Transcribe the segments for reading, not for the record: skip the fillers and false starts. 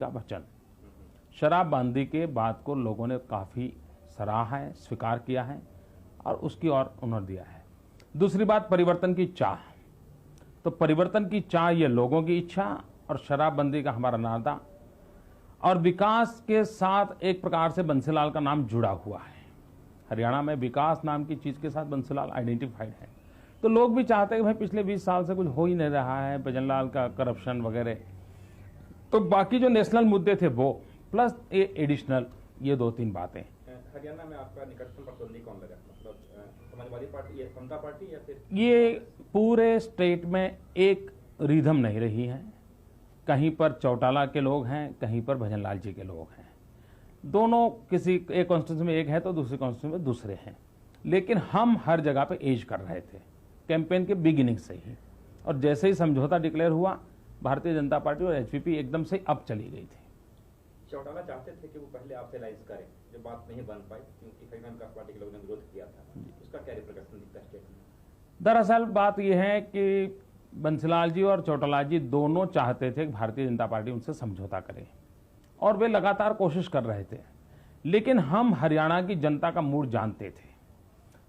का वचन, शराबबंदी के बाद को लोगों ने काफ़ी सराहा है, स्वीकार किया है और उसकी ओर उन्होंने दिया है। दूसरी बात, परिवर्तन की चाह। तो परिवर्तन की चाह, ये लोगों की इच्छा और शराबबंदी का हमारा नाता और विकास के साथ एक प्रकार से बंसीलाल का नाम जुड़ा हुआ है। हरियाणा में विकास नाम की चीज़ के साथ बंसीलाल आइडेंटिफाइड है। तो लोग भी चाहते हैं कि भाई पिछले 20 साल से कुछ हो ही नहीं रहा है, भजनलाल का करप्शन वगैरह, तो बाकी जो नेशनल मुद्दे थे वो प्लस ये एडिशनल, ये 2-3 बातें। हरियाणा में आपका निकटतम प्रतिद्वंदी कौन लगा, मतलब समाजवादी पार्टी या समता पार्टी या फिर? ये पूरे स्टेट में एक रिधम नहीं रही है। कहीं पर चौटाला के लोग हैं, कहीं पर भजनलाल जी के लोग हैं। दोनों किसी एक कॉन्स्टिट्यूंसी में एक है तो दूसरी कॉन्स्टिट्यूंसी में दूसरे हैं। लेकिन हम हर जगह पे एज कर रहे थे कैंपेन के बिगिनिंग से ही, और जैसे ही समझौता डिक्लेयर हुआ, भारतीय जनता पार्टी और एचपीपी एकदम से अब चली गई थी। चौटाला चाहते थे कि वो पहले आपसे अलायंस करें, जो बात नहीं बन पाई क्योंकि हरियाणा विकास पार्टी के लोगों ने विरोध किया था। उसका क्या रिप्रिकॉशन दिखता है स्टेट में? दरअसल बात यह है कि बंसीलाल जी और चौटाला जी दोनों चाहते थे कि भारतीय जनता पार्टी उनसे समझौता करे और वे लगातार कोशिश कर रहे थे। लेकिन हम हरियाणा की जनता का मूड जानते थे।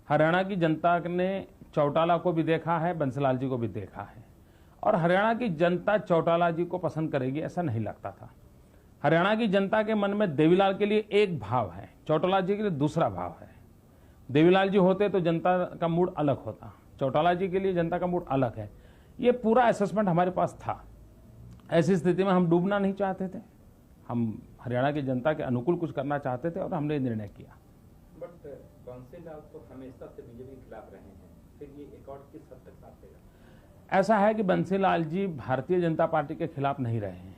हरियाणा की जनता ने चौटाला को भी देखा है, बंसीलाल जी को भी देखा है, और हरियाणा की जनता चौटाला जी को पसंद करेगी ऐसा नहीं लगता था। हरियाणा की जनता के मन में देवीलाल के लिए एक भाव है, चौटाला जी के लिए दूसरा भाव है। देवीलाल जी होते तो जनता का मूड अलग होता, चौटाला जी के लिए जनता का मूड अलग है। ये पूरा असेसमेंट हमारे पास था। ऐसी स्थिति में हम डूबना नहीं चाहते थे, हम हरियाणा की जनता के अनुकूल कुछ करना चाहते थे और हमने निर्णय किया। बट बंसीलाल तो हमेशा से बीजेपी के खिलाफ रहे हैं, फिर ये एकॉर्ड किस हद तक साथ देगा? ऐसा है कि बंसीलाल जी भारतीय जनता पार्टी के खिलाफ नहीं रहे हैं।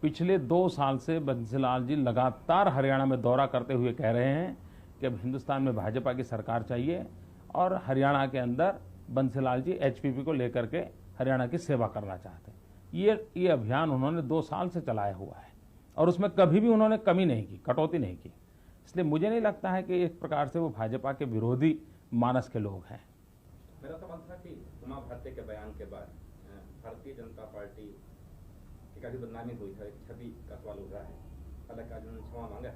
पिछले 2 साल से बंसीलाल जी लगातार हरियाणा में दौरा करते हुए कह रहे हैं कि अब हिंदुस्तान में भाजपा की सरकार चाहिए और हरियाणा के अंदर बंसीलाल जी एचपीपी को लेकर के हरियाणा की सेवा करना चाहते हैं। ये अभियान उन्होंने 2 साल से चलाया हुआ है और उसमें कभी भी उन्होंने कमी नहीं की, कटौती नहीं की। इसलिए मुझे नहीं लगता है कि एक प्रकार से वो भाजपा के विरोधी मानस के लोग हैं। मेरा सवाल था कि उमा भारती के बयान के बाद भारतीय जनता पार्टी की काफी बदनामी हुई है, छवि का सवाल उठ रहा है। हालांकि आज उन्होंने क्षमा मांगा है,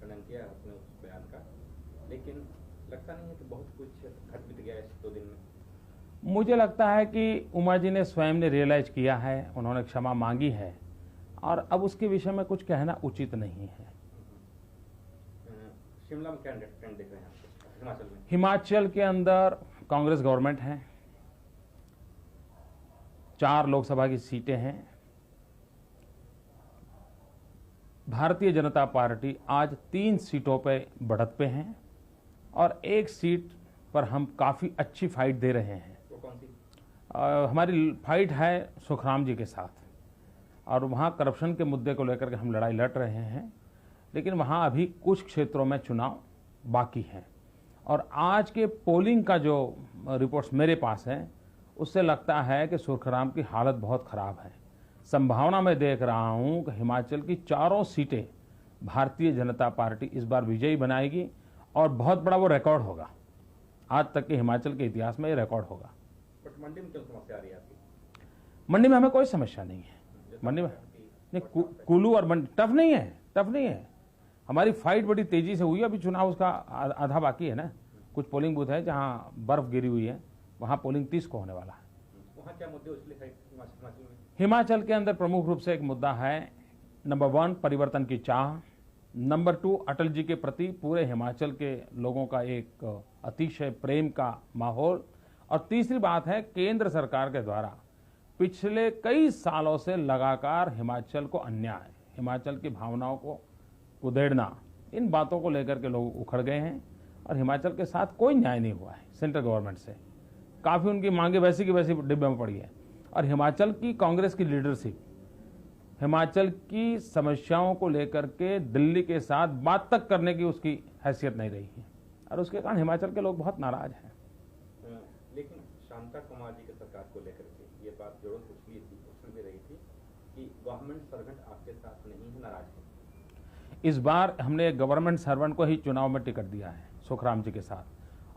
खंडन किया है अपने उस बयान का, लेकिन लगता नहीं है कि बहुत कुछ घट बीत गया इस 2 दिन में। मुझे लगता है कि उमा जी ने स्वयं ने रियलाइज किया है, उन्होंने क्षमा मांगी है और अब उसके विषय में कुछ कहना उचित नहीं है। शिमला में क्या ट्रेंड देख रहे हैं हिमाचल में? हिमाचल के अंदर कांग्रेस गवर्नमेंट है, 4 लोकसभा की सीटें हैं। भारतीय जनता पार्टी आज 3 सीटों पे बढ़त पे हैं और 1 सीट पर हम काफी अच्छी फाइट दे रहे हैं। वो कौन सी? हमारी फाइट है सुखराम जी के साथ और वहाँ करप्शन के मुद्दे को लेकर के हम लड़ाई लड़ रहे हैं, लेकिन वहाँ अभी कुछ क्षेत्रों में चुनाव बाकी हैं। और आज के पोलिंग का जो रिपोर्ट्स मेरे पास हैं, उससे लगता है कि सुखराम की हालत बहुत ख़राब है। संभावना मैं देख रहा हूँ कि हिमाचल की 4 सीटें भारतीय जनता पार्टी इस बार विजयी बनाएगी और बहुत बड़ा वो रिकॉर्ड होगा। आज तक के हिमाचल के इतिहास में ये रिकॉर्ड होगा। बट मंडी में क्यों समस्या आ रही है आपकी? मंडी में हमें कोई समस्या नहीं है। मंडी में नहीं, कुल्लू और मंडी टफ नहीं है। हमारी फाइट बड़ी तेजी से हुई है। अभी चुनाव उसका आधा बाकी है ना। कुछ पोलिंग बूथ है जहां बर्फ गिरी हुई है, वहां पोलिंग 30 को होने वाला है। वहां क्या मुद्दे उछले हैं हिमाचल में? हिमाचल के अंदर प्रमुख रूप से एक मुद्दा है, नंबर 1 परिवर्तन की चाह, नंबर 2 अटल जी के प्रति पूरे हिमाचल के लोगों का एक अतिशय प्रेम का माहौल, और तीसरी बात है केंद्र सरकार के द्वारा पिछले कई सालों से लगातार हिमाचल को अन्याय, हिमाचल की भावनाओं को उधेड़ना, इन बातों को लेकर के लोग उखड़ गए हैं और हिमाचल के साथ कोई न्याय नहीं हुआ है सेंट्रल गवर्नमेंट से। काफ़ी उनकी मांगे वैसी की वैसी डिब्बे में पड़ी है और हिमाचल की कांग्रेस की लीडरशिप हिमाचल की समस्याओं को लेकर के दिल्ली के साथ बात तक करने की उसकी हैसियत नहीं रही है और उसके कारण हिमाचल के लोग बहुत नाराज हैं। लेकिन शांता कुमार जी की सरकार को लेकर के ये बात जरूर उछली थी, उछल भी रही थी कि गवर्नमेंट सर्वेंट आपके साथ नहीं है, नाराज है। इस बार हमने गवर्नमेंट सर्वेंट को ही चुनाव में टिकट दिया है सुखराम जी के साथ,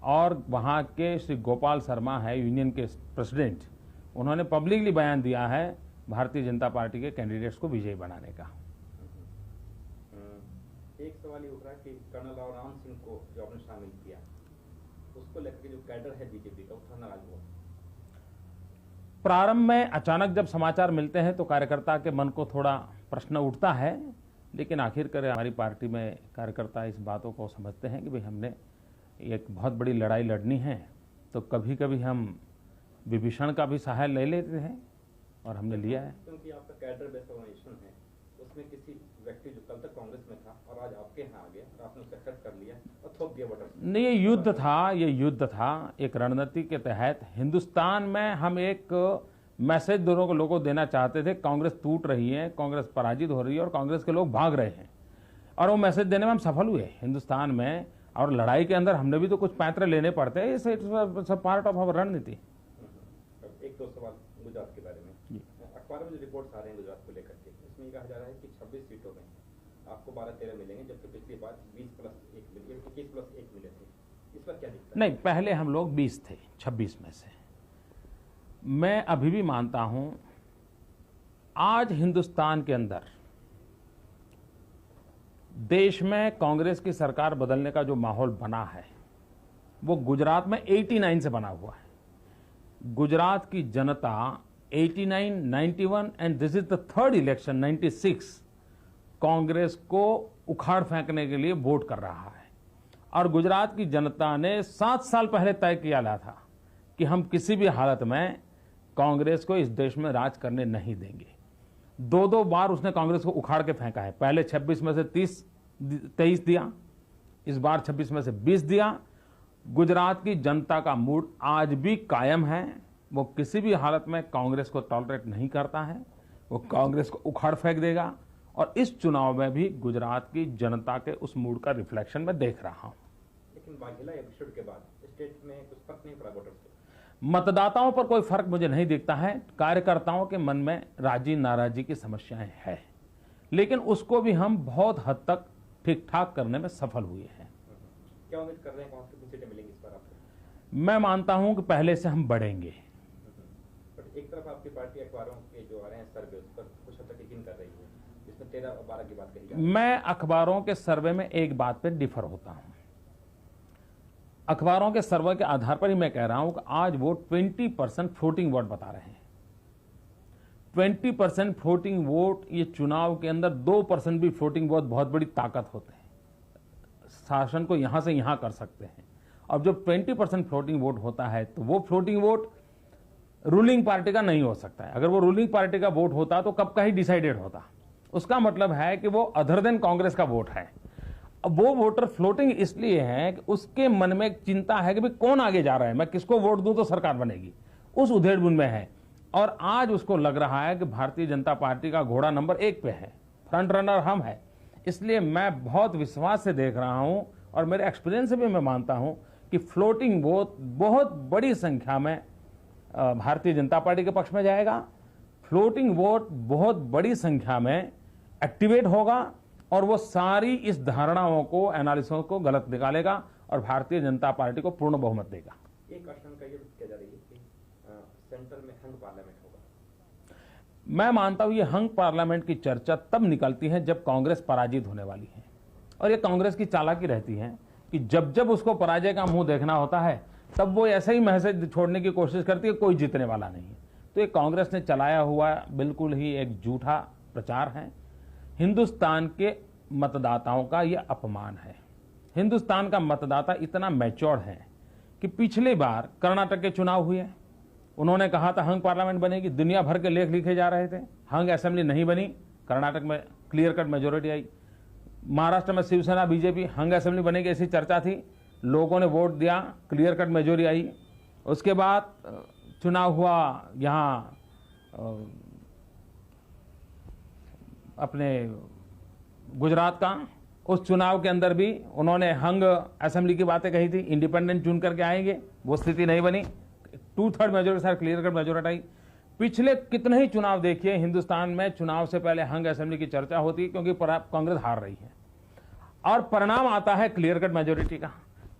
और वहाँ के श्री गोपाल शर्मा है यूनियन के प्रेसिडेंट, उन्होंने पब्लिकली बयान दिया है भारतीय जनता पार्टी के कैंडिडेट्स को विजयी बनाने का। एक सवाल ये उठ रहा है कि कर्नल राम सिंह को जो आपने शामिल किया, उसको लेकर के जो कैडर है बीजेपी का, वो थोड़ा नाराज हुआ। प्रारंभ में अचानक जब समाचार मिलते हैं तो कार्यकर्ता के मन को थोड़ा प्रश्न उठता है, लेकिन आखिरकार हमारी पार्टी में कार्यकर्ता इस बातों को समझते हैं कि भाई हमने एक बहुत बड़ी लड़ाई लड़नी है, तो कभी कभी हम विभीषण का भी सहाय ले लेते हैं और हमने लिया है। क्योंकि आपका कैडर बेस्ड ऑर्गेनाइजेशन है, उसमें किसी व्यक्ति जो कल तक कांग्रेस में था और आज आपके यहाँ आ गया और आपने उसे एक्सेप्ट कर लिया और थोप दिया वोटर। नहीं, ये युद्ध था एक रणनीति के तहत। हिंदुस्तान में हम एक मैसेज दोनों को लोगों को देना चाहते थे, कांग्रेस टूट रही है, कांग्रेस पराजित हो रही है और कांग्रेस के लोग भाग रहे हैं, और वो मैसेज देने में हम सफल हुए हिंदुस्तान में। और लड़ाई के अंदर हमने भी तो कुछ पैंतरे लेने पड़ते हैं, इट्स पार्ट ऑफ आवर रणनीति। एक दो सवाल गुजरात के बारे में, अखबार में जो रिपोर्ट्स आ रहे हैं गुजरात को लेकर के, इसमें कहा जा रहा है कि 26 सीटों में आपको 12-13 मिलेंगे, जबकि पिछली बार 20+1 मिले, 21+1 मिले थे। इस बार क्या दिखता है? नहीं, पहले हम लोग 20 थे 26 में से। मैं अभी भी मानता हूं आज हिंदुस्तान के अंदर देश में कांग्रेस की सरकार बदलने का जो माहौल बना है वो गुजरात में 89 से बना हुआ है। गुजरात की जनता 89, 91 and this is the third election 96 Congress को उखाड़ फेंकने के लिए वोट कर रहा है। और गुजरात की जनता ने 7 साल पहले तय किया था कि हम किसी भी हालत में कांग्रेस को इस देश में राज करने नहीं देंगे। 2 बार उसने कांग्रेस को उखाड़ के फेंका है। पहले 26 में से 23 दिया, इस बार 26 में से 20 दिया। गुजरात की जनता का मूड आज भी कायम है, वो किसी भी हालत में कांग्रेस को टॉलरेट नहीं करता है, वो कांग्रेस को उखाड़ फेंक देगा। और इस चुनाव में भी गुजरात की जनता के उस मूड का रिफ्लेक्शन मैं देख रहा हूं। लेकिन वाघेला एपिसोड के बाद स्टेट में कुछ फर्क नहीं पड़ा वोटर्स को। मतदाताओं पर कोई फर्क मुझे नहीं दिखता है। कार्यकर्ताओं के मन में राजी नाराजी की समस्याएं हैं, लेकिन उसको भी हम बहुत हद तक ठीक ठाक करने में सफल हुए हैं। क्या उम्मीद कर रहे हैं, कौन सी सीटें मिलेंगी इस बार आपको? मैं मानता हूं कि पहले से हम बढ़ेंगे। बट एक तरफ आपकी पार्टी अखबारों के जो आ रहे हैं सर्वे, उस पर कुछ हद तक यकीन कर रही है, जिसमें 13 और 12 की बात कही जा रही है। मैं अखबारों के सर्वे में एक बात पे डिफर होता हूं। अखबारों के सर्वे के आधार पर ही मैं कह रहा हूं कि आज वो 20% फ्लोटिंग वोट बता रहे हैं। 20% फ्लोटिंग वोट, ये चुनाव के अंदर 2% भी फ्लोटिंग वोट बहुत बड़ी ताकत होते हैं, शासन को यहां से यहां कर सकते हैं। और जब 20% फ्लोटिंग वोट होता है तो वो फ्लोटिंग वोट रूलिंग पार्टी का नहीं हो सकता है। अगर वो रूलिंग पार्टी का वोट होता तो कब का ही डिसाइडेड होता। उसका मतलब है कि वो अदर देन कांग्रेस का वोट है। अब वो वोटर फ्लोटिंग इसलिए है कि उसके मन में एक चिंता है कि भाई कौन आगे जा रहा है, मैं किसको वोट दूं तो सरकार बनेगी, उस उधेड़-बुन में है। और आज उसको लग रहा है कि भारतीय जनता पार्टी का घोड़ा नंबर 1 पे है, फ्रंट रनर हम है। इसलिए मैं बहुत विश्वास से देख रहा हूं और मेरे एक्सपीरियंस से भी मैं मानता हूं कि फ्लोटिंग वोट बहुत बड़ी संख्या में भारतीय जनता पार्टी के पक्ष में जाएगा। फ्लोटिंग वोट बहुत बड़ी संख्या में एक्टिवेट होगा और वो सारी इस धारणाओं को, एनालिसिस को गलत निकालेगा और भारतीय जनता पार्टी को पूर्ण बहुमत देगा। एक आशंका ये किया जा रही है कि सेंटर में हंग पार्लियामेंट होगा। मैं मानता हूं ये हंग पार्लियामेंट की चर्चा तब निकलती है जब कांग्रेस पराजित होने वाली है। और ये कांग्रेस की चालाकी रहती है कि जब जब उसको पराजय का मुंह देखना होता है तब वो ऐसे ही मैसेज छोड़ने की कोशिश करती है, कोई जीतने वाला नहीं है। तो ये कांग्रेस ने चलाया हुआ बिल्कुल ही एक झूठा प्रचार है। हिंदुस्तान के मतदाताओं का यह अपमान है। हिंदुस्तान का मतदाता इतना मैच्योर है कि पिछली बार कर्नाटक के चुनाव हुए, उन्होंने कहा था हंग पार्लियामेंट बनेगी, दुनिया भर के लेख लिखे जा रहे थे, हंग असेंबली नहीं बनी, कर्नाटक में क्लियर कट मेजोरिटी आई। महाराष्ट्र में शिवसेना बीजेपी हंग असेंबली बनेगी ऐसी चर्चा थी, लोगों ने वोट दिया, क्लियर कट मेजोरिटी आई। उसके बाद चुनाव हुआ यहाँ अपने गुजरात का, उस चुनाव के अंदर भी उन्होंने हंग असेंबली की बातें कही थी, इंडिपेंडेंट चुन करके आएंगे, वो स्थिति नहीं बनी, 2/3 मेजोरिटी के साथ क्लियर कट मेजोरिटी आई। पिछले कितने ही चुनाव देखिए, हिंदुस्तान में चुनाव से पहले हंग असेंबली की चर्चा होती है क्योंकि कांग्रेस हार रही है और परिणाम आता है क्लियर कट मेजोरिटी का।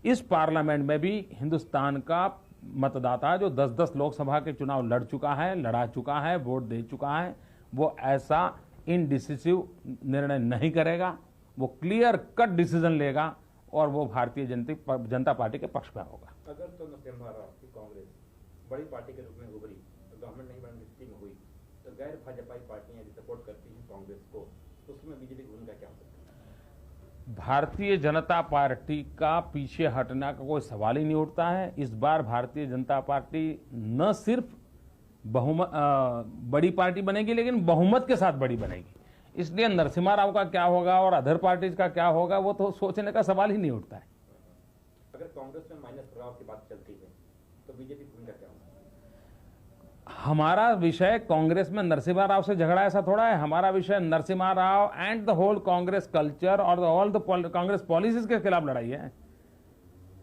इस पार्लियामेंट में भी हिंदुस्तान का मतदाता जो 10-10 लोकसभा के चुनाव लड़ चुका है, लड़ा चुका है, वोट दे चुका है, वो ऐसा इनडिसिसिव निर्णय नहीं करेगा वो क्लियर कट डिसीजन लेगा और वो भारतीय जनता पार्टी के पक्ष में होगा। अगर तो नरसिम्हा राव की कांग्रेस बड़ी पार्टी के रूप में उभरी, तो गवर्नमेंट नहीं बनने की स्थिति में हुई, तो गैर भाजपाई पार्टियां यदि सपोर्ट करती हैं कांग्रेस को, तो उसमें बीजेपी की भूमिका क्या हो सकती है? भारतीय जनता पार्टी का पीछे हटने का कोई सवाल ही नहीं उठता है। इस बार भारतीय जनता पार्टी न सिर्फ बड़ी पार्टी बनेगी, लेकिन बहुमत के साथ बड़ी बनेगी। इसलिए नरसिम्हा राव का क्या होगा और अदर पार्टीज का क्या होगा, वो तो सोचने का सवाल ही नहीं उठता है। अगर कांग्रेस में माइनस राव की बात चलती है, तो बीजेपी की भूमिका क्या होगी? हमारा विषय कांग्रेस में नरसिम्हा राव से झगड़ा ऐसा थोड़ा है। हमारा विषय Narasimha Rao and the whole Congress culture और ऑल द कांग्रेस पॉलिसीज के खिलाफ लड़ाई है।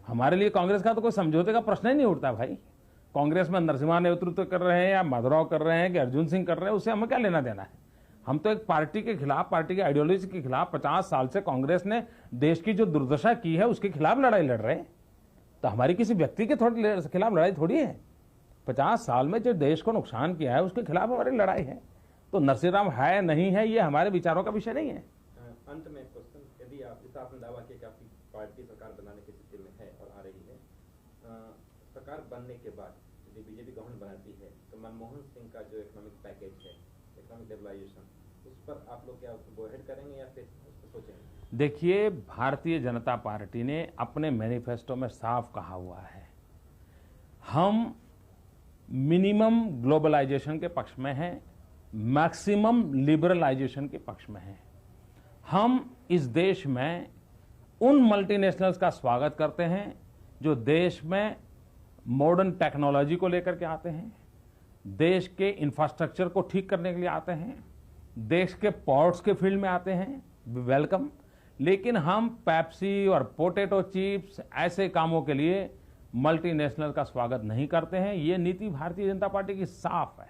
हमारे लिए कांग्रेस का तो कोई समझौते का प्रश्न ही नहीं उठता भाई। कांग्रेस में नरसिम्हा नेतृत्व कर रहे हैं या माधवराव कर रहे हैं कि अर्जुन सिंह कर रहे हैं, उससे हमें क्या लेना देना है। हम तो एक पार्टी के खिलाफ, पार्टी की आइडियोलॉजी के खिलाफ 50 साल से कांग्रेस ने देश की जो दुर्दशा की है उसके खिलाफ लड़ाई लड़ रहे हैं। तो हमारी किसी व्यक्ति के खिलाफ लड़ाई थोड़ी है। 50 साल में जो देश को नुकसान किया है उसके खिलाफ हमारी लड़ाई है। तो नरसिम्हा राव है नहीं है, ये हमारे विचारों का विषय नहीं है। अंत में क्वेश्चन, यदि आप जैसा आपने दावा किया कि आपकी पार्टी सरकार बनाने की स्थिति में है और आ रही है, सरकार बनने के बाद यदि बीजेपी गवर्नमेंट बनाती है, तो मनमोहन सिंह का जो इकोनॉमिक पैकेज है, इकोनॉमिक डेवलाइजेशन, उस पर आप लोग क्या उसको गो अहेड करेंगे या फिर उसको सोचेंगे? देखिए, भारतीय जनता पार्टी ने अपने मैनिफेस्टो में साफ कहा हुआ है, हम मिनिमम ग्लोबलाइजेशन के पक्ष में हैं, मैक्सिमम लिबरलाइजेशन के पक्ष में हैं। हम इस देश में उन मल्टीनेशनल्स का स्वागत करते हैं जो देश में मॉडर्न टेक्नोलॉजी को लेकर के आते हैं, देश के इंफ्रास्ट्रक्चर को ठीक करने के लिए आते हैं, देश के पोर्ट्स के फील्ड में आते हैं, वेलकम। लेकिन हम पेप्सी और पोटैटो चिप्स ऐसे कामों के लिए मल्टीनेशनल का स्वागत नहीं करते हैं। ये नीति भारतीय जनता पार्टी की साफ है।